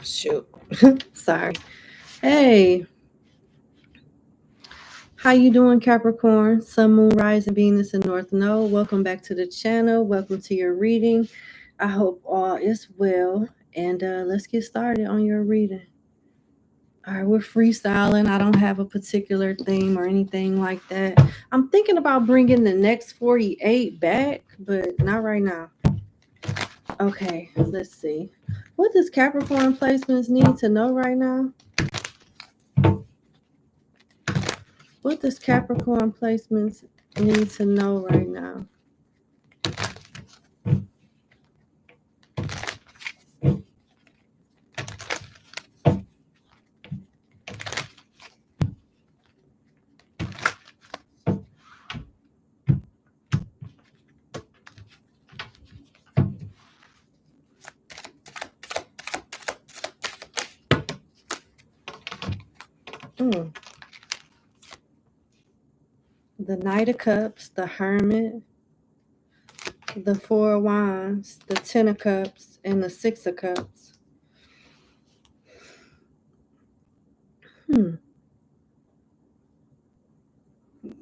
Shoot. Sorry. Hey, how you doing, Capricorn? Sun, Moon, Rising, Venus, and North Node. Welcome back to the channel. Welcome to your reading. I hope all is well. And let's get started on your reading. All right, we're freestyling. I don't have a particular theme or anything like that. I'm thinking about bringing the next 48 back, but not right now. Okay, let's see. What does Capricorn placements need to know right now? What does Capricorn placements need to know right now? Mm. The Knight of Cups, the Hermit, the Four of Wands, the Ten of Cups, and the Six of Cups.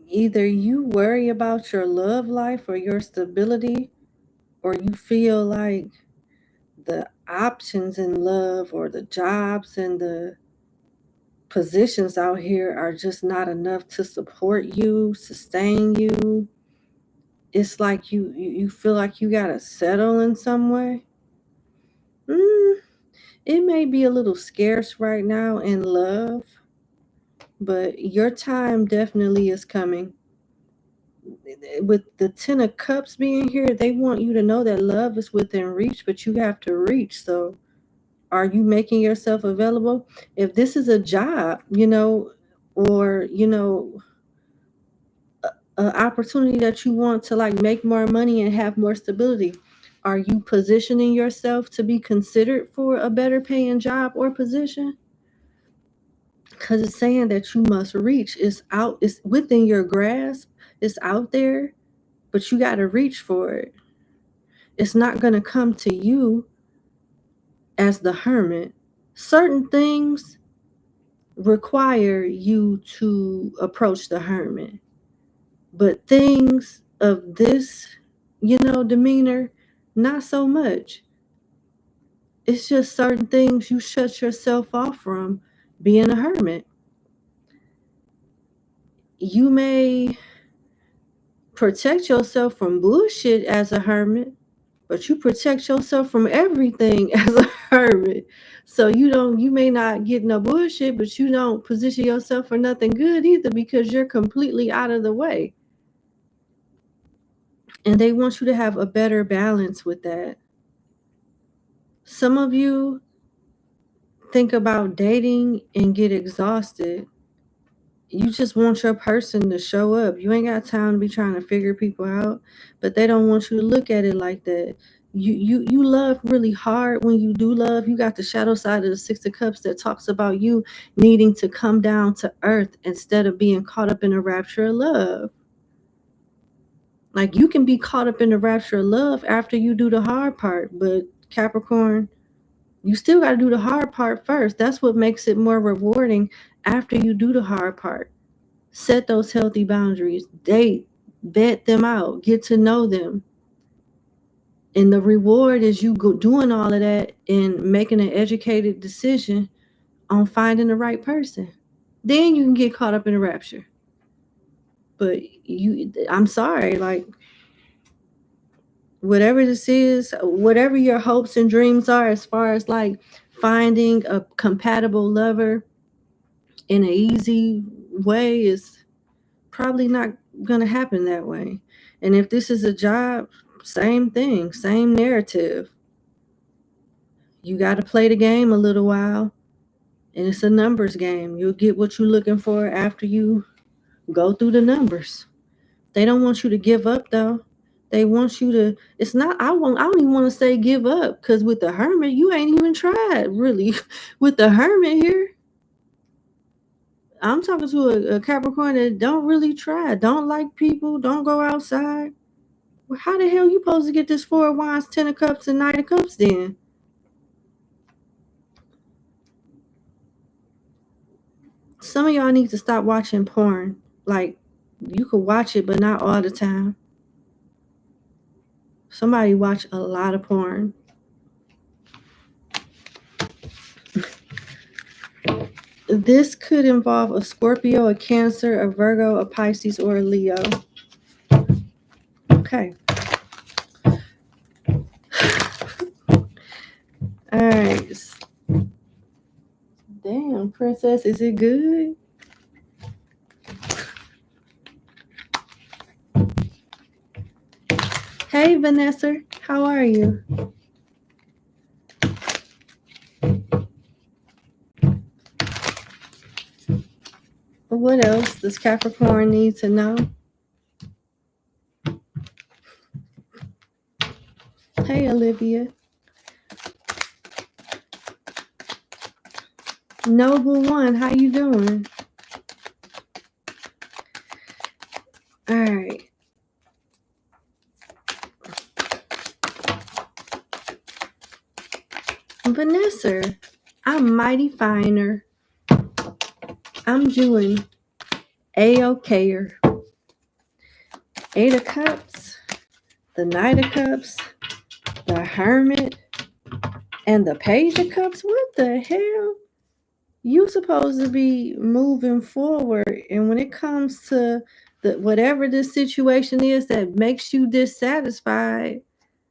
Either you worry about your love life or your stability, or you feel like the options in love or the jobs and the positions out here are just not enough to support you, sustain you. It's like you feel like you gotta settle in some way. It may be a little scarce right now in love, but your time definitely is coming. With the Ten of Cups being here, they want you to know that love is within reach, but you have to reach. So are you making yourself available? If this is a job, or an opportunity that you want to like make more money and have more stability, are you positioning yourself to be considered for a better paying job or position? Because it's saying that you must reach. It's within your grasp, it's out there, but you got to reach for it. It's not going to come to you as the hermit. Certain things require you to approach the hermit, but things of this, demeanor, not so much. It's just certain things you shut yourself off from being a hermit. You may protect yourself from bullshit as a hermit, but you protect yourself from everything as a hermit. So you may not get no bullshit, but you don't position yourself for nothing good either because you're completely out of the way. And they want you to have a better balance with that. Some of you think about dating and get exhausted. You just want your person to show up. You ain't got time to be trying to figure people out, but they don't want you to look at it like that. You love really hard. When you do love, you got the shadow side of the Six of Cups that talks about you needing to come down to earth instead of being caught up in a rapture of love. Like, you can be caught up in the rapture of love after you do the hard part, but Capricorn, you still got to do the hard part first. That's what makes it more rewarding after you do the hard part. Set those healthy boundaries. Date, vet them out, get to know them. And the reward is you doing all of that and making an educated decision on finding the right person. Then you can get caught up in the rapture. But I'm sorry, like, whatever this is, whatever your hopes and dreams are as far as like finding a compatible lover in an easy way, is probably not going to happen that way. And if this is a job, same thing, same narrative. You got to play the game a little while, and it's a numbers game. You'll get what you're looking for after you go through the numbers. They don't want you to give up though. They want you to, it's not, I don't even want to say give up, because with the hermit, you ain't even tried really. With the hermit here, I'm talking to a Capricorn that don't really try, don't like people, don't go outside. Well, how the hell you supposed to get this Four of Wands, Ten of Cups, and Knight of Cups then? Some of y'all need to stop watching porn. Like, you could watch it, but not all the time. Somebody watch a lot of porn. This could involve a Scorpio, a Cancer, a Virgo, a Pisces, or a Leo. Okay. All right. Damn, princess, is it good? Hey, Vanessa, how are you? What else does Capricorn need to know? Hey, Olivia. Noble One, how you doing? All right. Vanessa, I'm mighty finer. I'm doing A-okayer. 8 of Cups, the Knight of Cups, the Hermit, and the Page of Cups. What the hell? You supposed to be moving forward, and when it comes to whatever this situation is that makes you dissatisfied,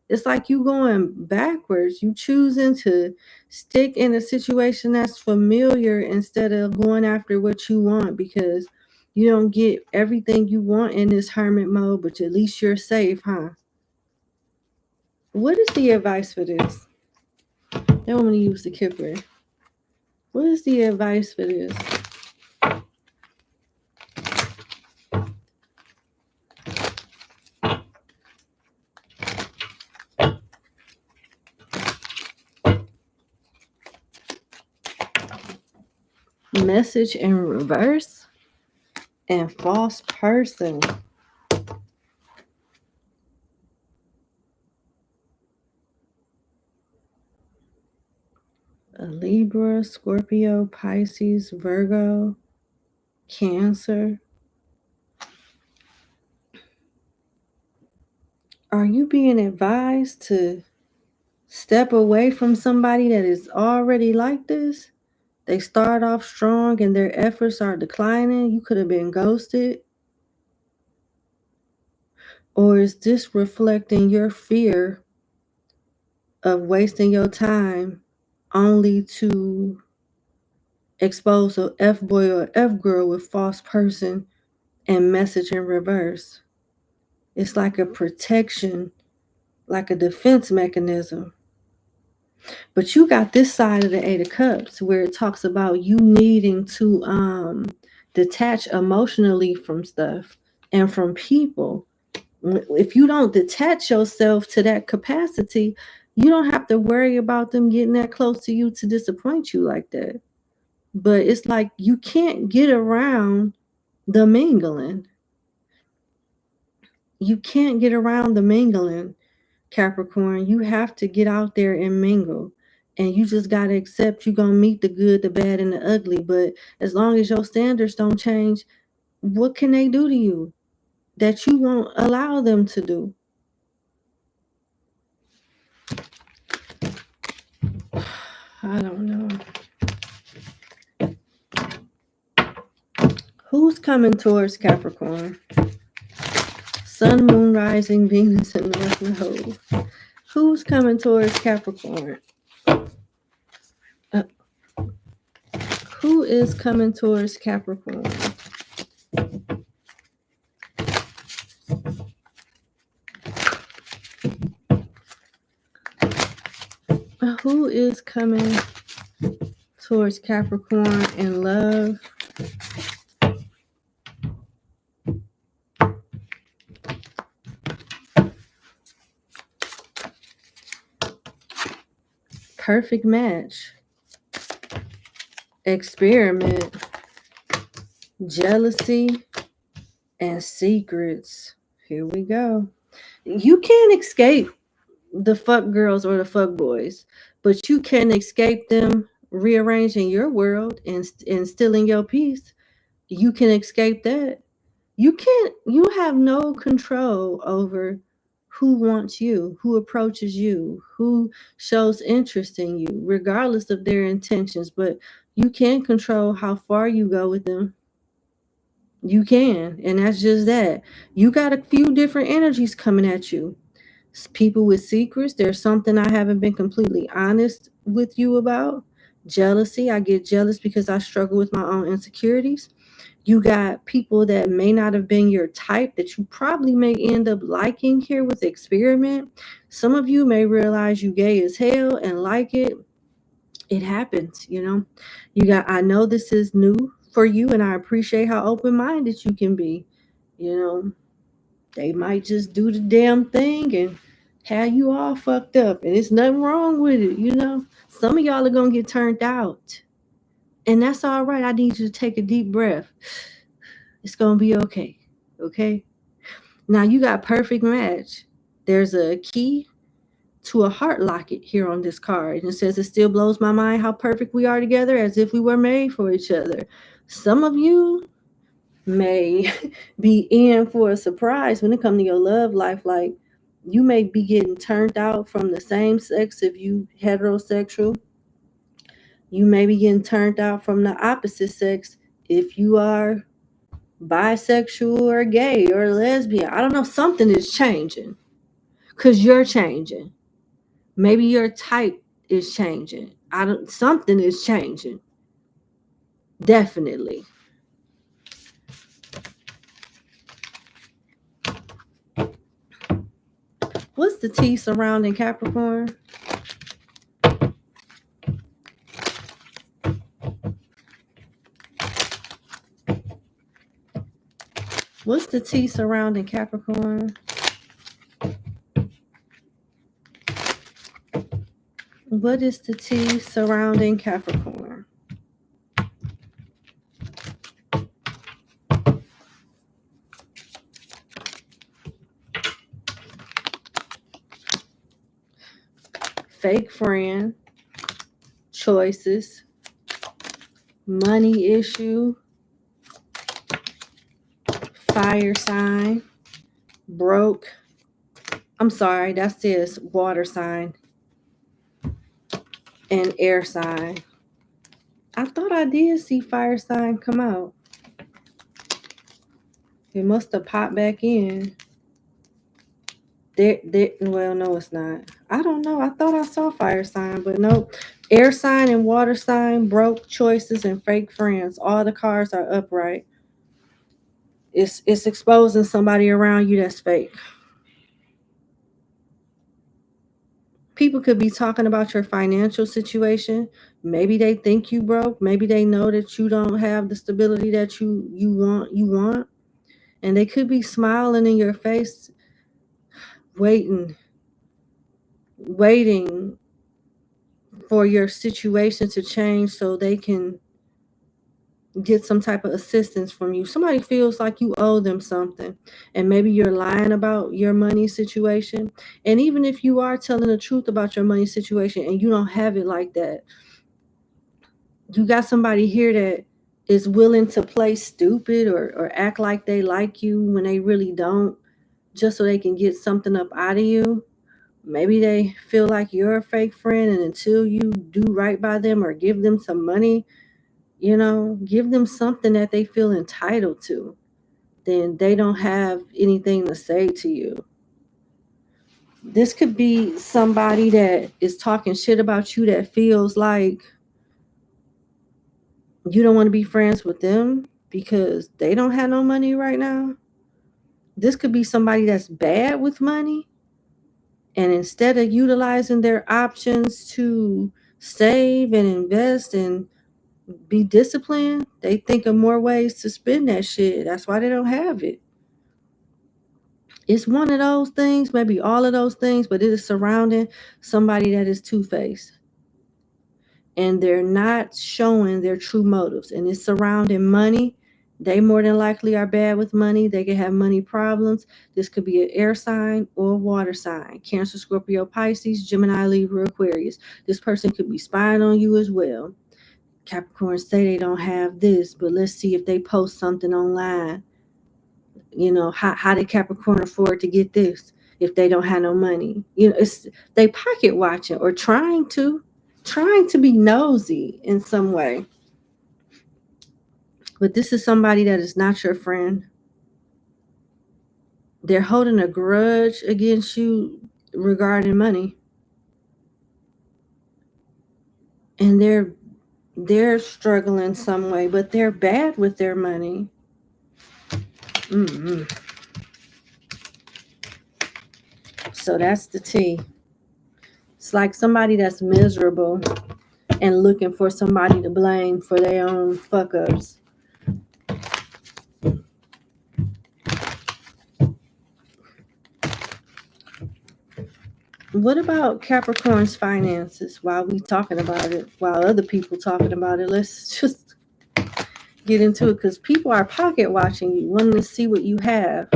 it's like you going backwards. You choosing to stick in a situation that's familiar instead of going after what you want, because you don't get everything you want in this hermit mode, but at least you're safe, huh? What is the advice for this? They want me to use the Kipper. What is the advice for this? Message in reverse and false person. A Libra, Scorpio, Pisces, Virgo, Cancer. Are you being advised to step away from somebody that is already like this? They start off strong and their efforts are declining. You could have been ghosted. Or is this reflecting your fear of wasting your time only to expose a F-boy or F-girl with false person and message in reverse? It's like a protection, like a defense mechanism. But you got this side of the 8 of Cups where it talks about you needing to detach emotionally from stuff and from people. If you don't detach yourself to that capacity, you don't have to worry about them getting that close to you to disappoint you like that. But it's like you can't get around the mingling. You can't get around the mingling, Capricorn. You have to get out there and mingle. And you just got to accept you're going to meet the good, the bad, and the ugly. But as long as your standards don't change, what can they do to you that you won't allow them to do? I don't know. Who's coming towards Capricorn? Sun, Moon, Rising, Venus, and North Node. Who's coming towards Capricorn? Who is coming towards Capricorn? Who is coming towards Capricorn in love? Perfect match. Experiment. Jealousy and secrets. Here we go. You can't escape the fuck girls or the fuck boys, but you can escape them rearranging your world and stealing your peace, you can escape that. You have no control over who wants you, who approaches you, who shows interest in you, regardless of their intentions. But you can control how far you go with them. You can, and that's just that. You got a few different energies coming at you. People with secrets, there's something I haven't been completely honest with you about. Jealousy, I get jealous because I struggle with my own insecurities. You got people that may not have been your type that you probably may end up liking here with experiment. Some of you may realize you gay as hell and like it. It happens, you know. You got, I know this is new for you and I appreciate how open-minded you can be. You know, they might just do the damn thing and have you all fucked up, and it's nothing wrong with it, you know. Some of y'all are gonna get turned out, and that's all right. I need you to take a deep breath. It's gonna be okay. Okay. Now you got perfect match. There's a key to a heart locket here on this card, and it says it still blows my mind how perfect we are together, as if we were made for each other. Some of you may be in for a surprise when it comes to your love life. Like, you may be getting turned out from the same sex if you heterosexual. You may be getting turned out from the opposite sex if you are bisexual or gay or lesbian. I don't know. Something is changing because you're changing. Maybe your type is changing. Something is changing. Definitely. What's the tea surrounding Capricorn? What's the tea surrounding Capricorn? What is the tea surrounding Capricorn? Fake friend, choices, money issue, fire sign, broke. I'm sorry, that's this water sign and air sign. I thought I did see fire sign come out. It must have popped back in. Well, no, it's not. I don't know. I thought I saw fire sign, but no. Air sign and water sign, broke, choices, and fake friends. All the cards are upright. It's exposing somebody around you that's fake. People could be talking about your financial situation. Maybe they think you broke. Maybe they know that you don't have the stability that you want. And they could be smiling in your face, waiting for your situation to change so they can get some type of assistance from you. Somebody feels like you owe them something, and maybe you're lying about your money situation. And even if you are telling the truth about your money situation and you don't have it like that, you got somebody here that is willing to play stupid or act like they like you when they really don't, just so they can get something up out of you. Maybe they feel like you're a fake friend, and until you do right by them or give them some money, give them something that they feel entitled to, then they don't have anything to say to you. This could be somebody that is talking shit about you that feels like you don't want to be friends with them because they don't have no money right now. This could be somebody that's bad with money, and instead of utilizing their options to save and invest and be disciplined, they think of more ways to spend that shit. That's why they don't have it. It's one of those things, maybe all of those things, but it is surrounding somebody that is two-faced. And they're not showing their true motives. And it's surrounding money They more than likely are bad with money. They can have money problems. This could be an air sign or a water sign. Cancer, Scorpio, Pisces, Gemini, Libra, Aquarius. This person could be spying on you as well. Capricorn say they don't have this, but let's see if they post something online. You know, how did Capricorn afford to get this if they don't have no money? You know, it's they pocket watching or trying to be nosy in some way. But this is somebody that is not your friend. They're holding a grudge against you regarding money. And they're struggling some way, but they're bad with their money. Mm-hmm. So that's the T. It's like somebody that's miserable and looking for somebody to blame for their own fuck ups. What about Capricorn's finances while we talking about it, while other people talking about it? Let's just get into it because people are pocket watching you, wanting to see what you have.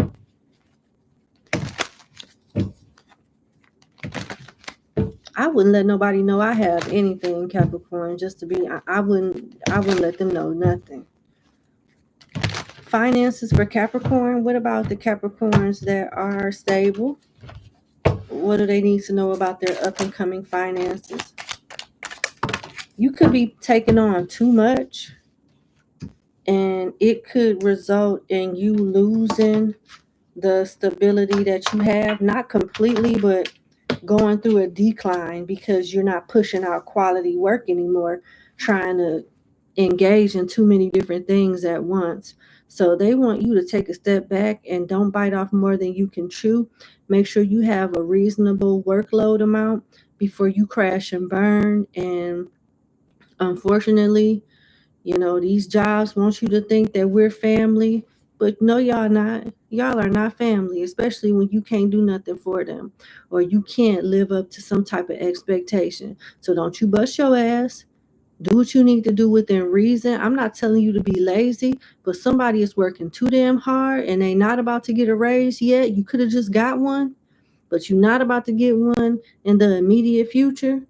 I wouldn't let nobody know I have anything, Capricorn, just to be, I wouldn't let them know nothing. Finances for Capricorn. What about the Capricorns that are stable? What do they need to know about their up and coming finances? You could be taking on too much, and it could result in you losing the stability that you have, not completely, but going through a decline because you're not pushing out quality work anymore, trying to engage in too many different things at once. So they want you to take a step back and don't bite off more than you can chew. Make sure you have a reasonable workload amount before you crash and burn. And unfortunately, you know, these jobs want you to think that we're family, but no, y'all not. Y'all are not family, especially when you can't do nothing for them or you can't live up to some type of expectation. So don't you bust your ass. Do what you need to do within reason. I'm not telling you to be lazy, but somebody is working too damn hard and they not about to get a raise yet. You could have just got one, but you're not about to get one in the immediate future.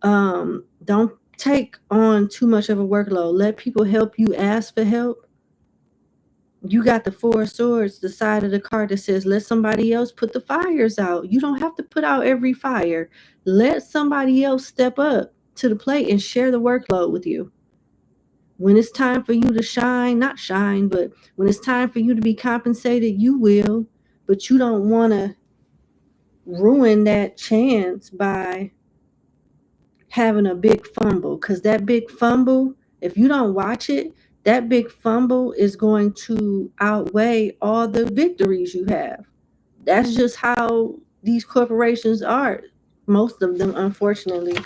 Don't take on too much of a workload. Let people help you. Ask for help. You got the Four of Swords, the side of the card that says let somebody else put the fires out. You don't have to put out every fire. Let somebody else step up to the plate and share the workload with you. When it's time for you to shine, not shine, but when it's time for you to be compensated, you will. But you don't want to ruin that chance by having a big fumble, because that big fumble, if you don't watch it, that big fumble is going to outweigh all the victories you have. That's just how these corporations are, most of them, unfortunately.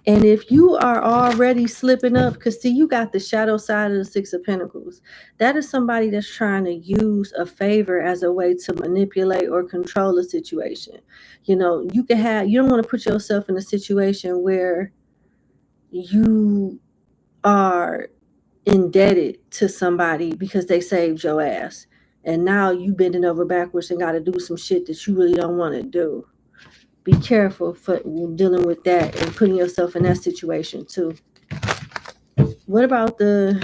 And if you are already slipping up, because see, you got the shadow side of the Six of Pentacles. That is somebody that's trying to use a favor as a way to manipulate or control a situation. You know, you don't want to put yourself in a situation where you are indebted to somebody because they saved your ass. And now you bending over backwards and got to do some shit that you really don't want to do. Be careful for dealing with that and putting yourself in that situation too. What about the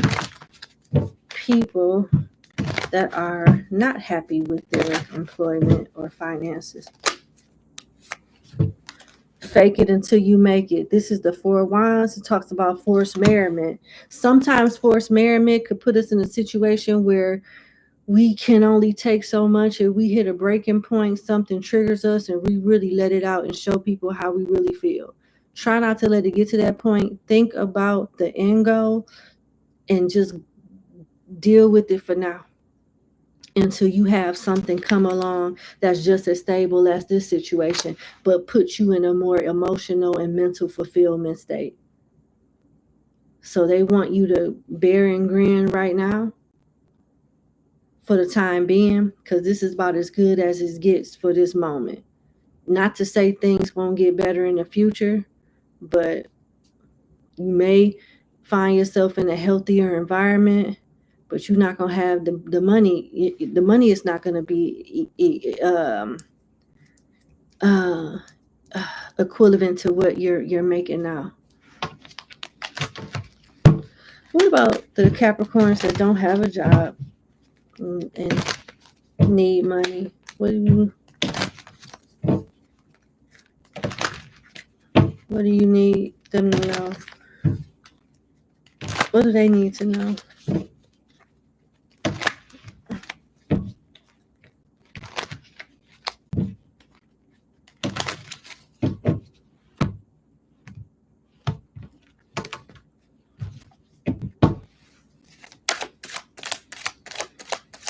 people that are not happy with their employment or finances? Fake it until you make it. This is the Four of Wands. It talks about forced merriment. Sometimes forced merriment could put us in a situation where we can only take so much. If we hit a breaking point, something triggers us and we really let it out and show people how we really feel. Try not to let it get to that point. Think about the end goal and just deal with it for now until you have something come along that's just as stable as this situation, but puts you in a more emotional and mental fulfillment state. So they want you to bear and grin right now for the time being, because this is about as good as it gets for this moment. Not to say things won't get better in the future, but you may find yourself in a healthier environment, but you're not going to have the money. The money is not going to be equivalent to what you're making now. What about the Capricorns that don't have a job and need money? What do you need them to know? What do they need to know?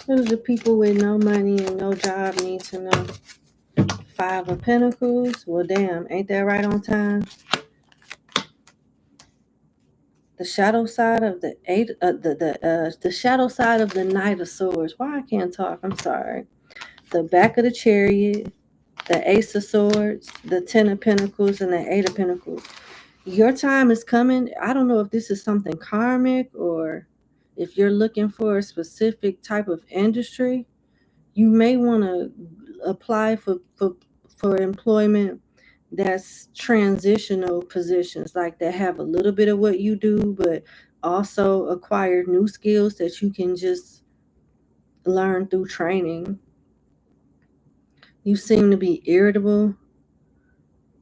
What do the people with no money and no job need to know? 5 of Pentacles. Well, damn, ain't that right on time? The shadow side of the the shadow side of the Knight of Swords. Why I can't talk? I'm sorry. The back of the Chariot, the Ace of Swords, the 10 of Pentacles, and the 8 of Pentacles. Your time is coming. I don't know if this is something karmic or if you're looking for a specific type of industry. You may want to apply for employment that's transitional positions, like that have a little bit of what you do, but also acquire new skills that you can just learn through training. You seem to be irritable.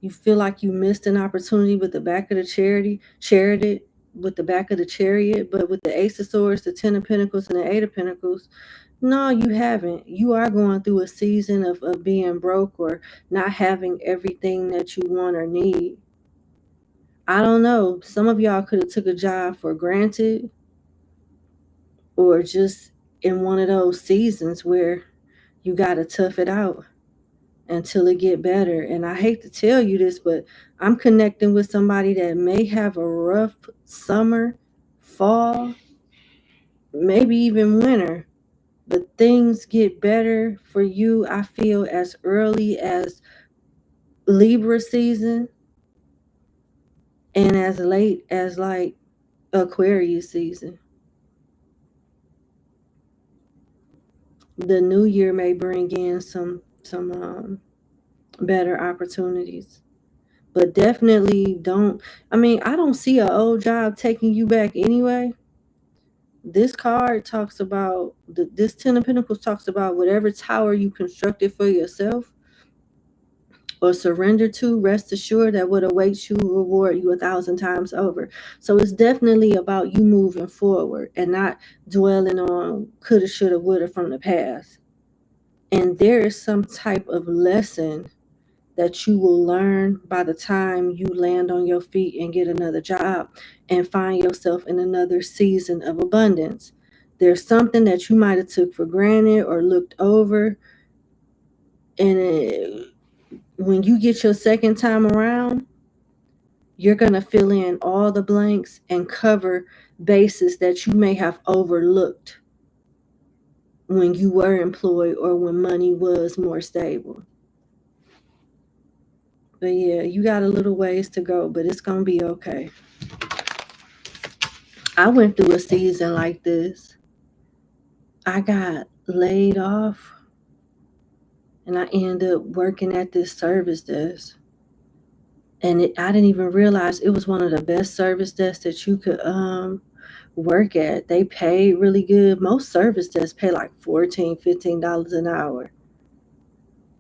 You feel like you missed an opportunity with the back of the chariot, with the back of the Chariot, but with the Ace of Swords, the 10 of Pentacles, and the 8 of Pentacles, no, you haven't. You are going through a season of being broke or not having everything that you want or need. I don't know. Some of y'all could have took a job for granted, or just in one of those seasons where you got to tough it out until it get better. And I hate to tell you this, but I'm connecting with somebody that may have a rough summer, fall, maybe even winter, but things get better for you, I feel, as early as Libra season and as late as like Aquarius season. The new year may bring in some better opportunities. But definitely don't, I don't see an old job taking you back anyway. This card talks about, this 10 of Pentacles talks about whatever tower you constructed for yourself or surrender to, rest assured that what awaits you will reward you 1,000 times over. So it's definitely about you moving forward and not dwelling on coulda, shoulda, woulda from the past. And there is some type of lesson that you will learn by the time you land on your feet and get another job and find yourself in another season of abundance. There's something that you might have took for granted or looked over, and when you get your second time around, you're going to fill in all the blanks and cover bases that you may have overlooked when you were employed or when money was more stable. But yeah, you got a little ways to go, but it's going to be okay. I went through a season like this. I got laid off and I ended up working at this service desk. And I didn't even realize it was one of the best service desks that you could work at. They paid really good. Most service desks pay like $14, $15 an hour.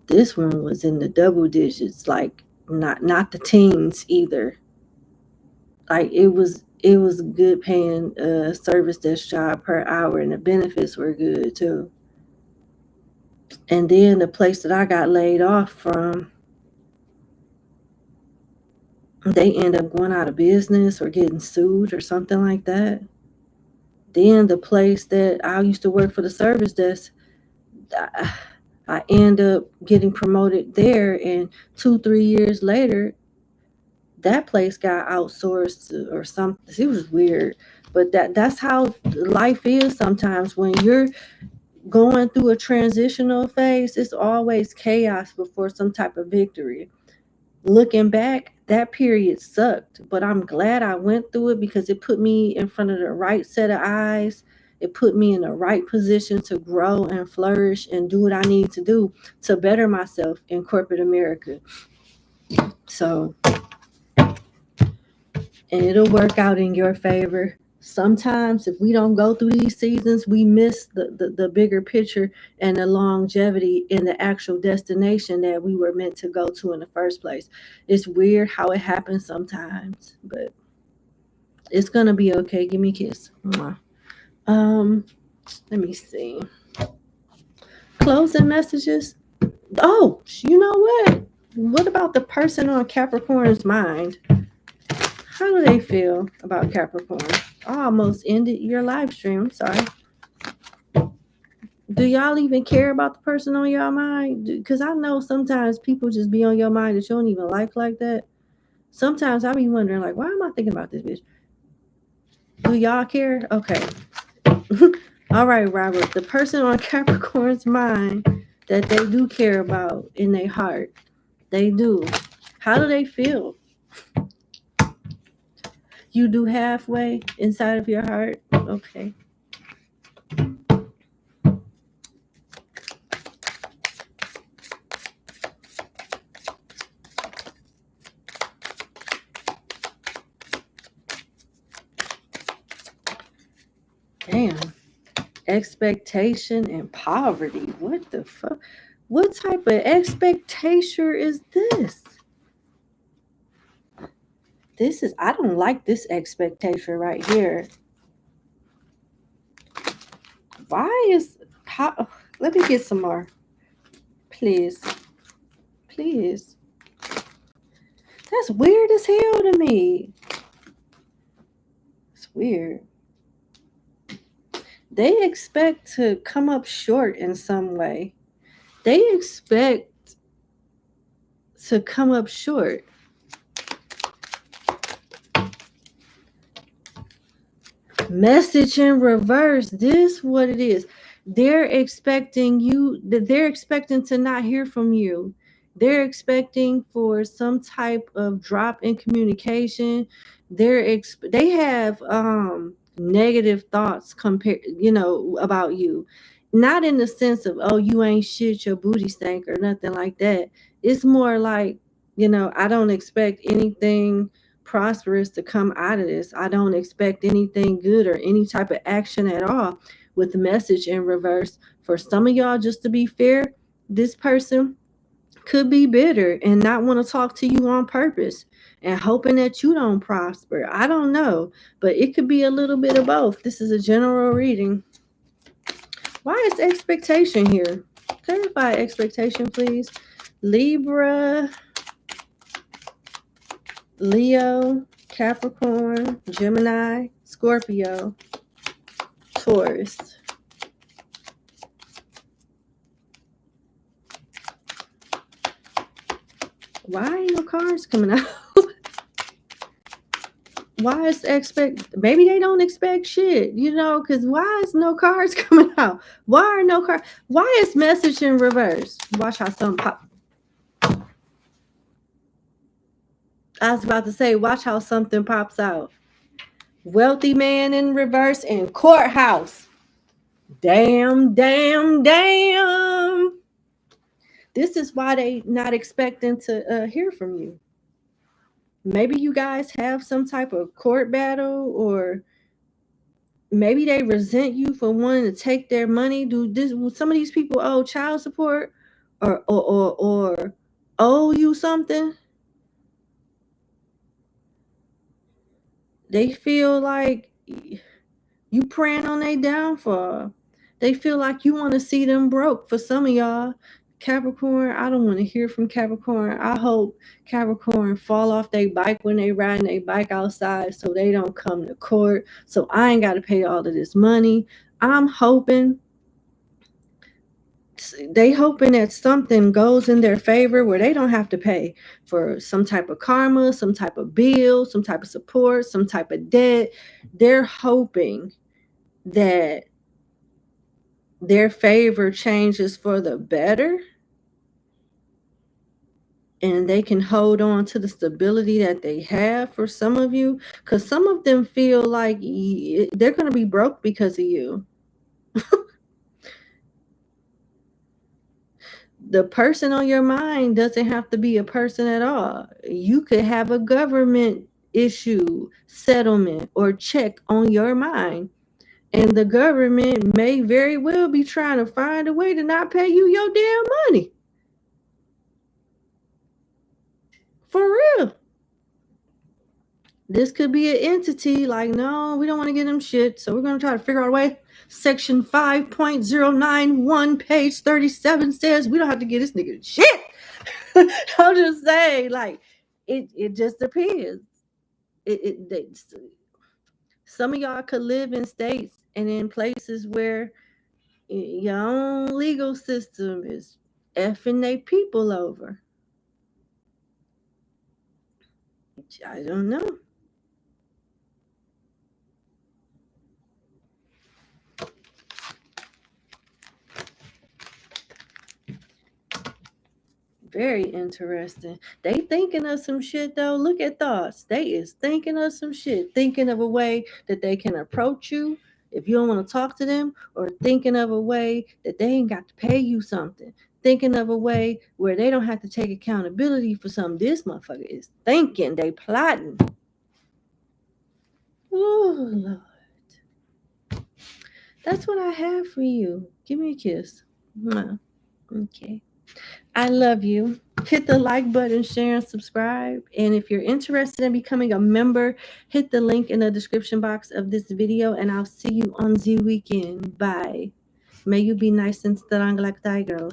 This one was in the double digits, like not the teens either. Like it was a good paying service desk job per hour, and the benefits were good too. And then the place that I got laid off from, they end up going out of business or getting sued or something like that. Then the place that I used to work for, the service desk, I end up getting promoted there, and 2-3 years later, that place got outsourced or something. It was weird, but that's how life is sometimes. When you're going through a transitional phase, it's always chaos before some type of victory. Looking back, that period sucked, but I'm glad I went through it because it put me in front of the right set of eyes. It put me in the right position to grow and flourish and do what I need to do to better myself in corporate America. So, and it'll work out in your favor. Sometimes if we don't go through these seasons, we miss the bigger picture and the longevity in the actual destination that we were meant to go to in the first place. It's weird how it happens sometimes, but it's gonna be okay. Give me a kiss. Mwah. Let me see. Closing messages. Oh, you know what? What about the person on Capricorn's mind? How do they feel about Capricorn? I almost ended your live stream. I'm sorry. Do y'all even care about the person on your mind? Because I know sometimes people just be on your mind that you don't even like that. Sometimes I be wondering, like, why am I thinking about this bitch? Do y'all care? Okay. All right, Robert. The person on Capricorn's mind that they do care about in their heart. They do. How do they feel? You do halfway inside of your heart? Okay. Damn. Expectation and poverty. What the fuck? What type of expectation is this? This is, I don't like this expectation right here. Why is, how, let me get some more. Please. Please. That's weird as hell to me. It's weird. They expect to come up short in some way. They expect to come up short. Message in reverse. This what it is. They're expecting to not hear from you. They're expecting for some type of drop in communication. They have negative thoughts about you. Not in the sense of, oh, you ain't shit, your booty stank or nothing like that. It's more like, I don't expect anything prosperous to come out of this. I don't expect anything good or any type of action at all, with the message in reverse. For some of y'all, just to be fair, this person could be bitter and not want to talk to you on purpose and hoping that you don't prosper. I don't know, but it could be a little bit of both. This is a general reading. Why is expectation here? Clarify expectation, please. Libra, Leo, Capricorn, Gemini, Scorpio, Taurus. Why ain't no cards coming out? Why is maybe they don't expect shit, because why is no cards coming out? Why are no cards? Why is message in reverse? Watch how something pop. I was about to say, watch how something pops out. Wealthy man in reverse and courthouse. Damn. This is why they not expecting to hear from you. Maybe you guys have some type of court battle, or maybe they resent you for wanting to take their money. Some of these people owe child support or owe you something? They feel like you praying on their downfall. They feel like you want to see them broke. For some of y'all, Capricorn, I don't want to hear from Capricorn. I hope Capricorn fall off their bike when they riding their bike outside so they don't come to court. So I ain't got to pay all of this money. I'm hoping that something goes in their favor where they don't have to pay for some type of karma, some type of bill, some type of support, some type of debt. They're hoping that their favor changes for the better. and they can hold on to the stability that they have for some of you, because some of them feel like they're going to be broke because of you. The person on your mind doesn't have to be a person at all. You could have a government issue, settlement, or check on your mind. And the government may very well be trying to find a way to not pay you your damn money. For real. This could be an entity like, no, we don't want to get them shit, so we're going to try to figure out a way. Section 5.091, page 37 says we don't have to get this nigga shit. I'm just saying, like, it just depends. Some of y'all could live in states and in places where your own legal system is effing they people over. I don't know. Very interesting. They thinking of some shit though. Look at thoughts. They is thinking of some shit. Thinking of a way that they can approach you if you don't want to talk to them, or thinking of a way that they ain't got to pay you something. Thinking of a way where they don't have to take accountability for something. This motherfucker is thinking. They plotting. Oh Lord. That's what I have for you. Give me a kiss. Mwah. Okay. I love you. Hit the like button, share, and subscribe. And if you're interested in becoming a member, hit the link in the description box of this video, and I'll see you on the weekend. Bye. May you be nice and strong like tiger.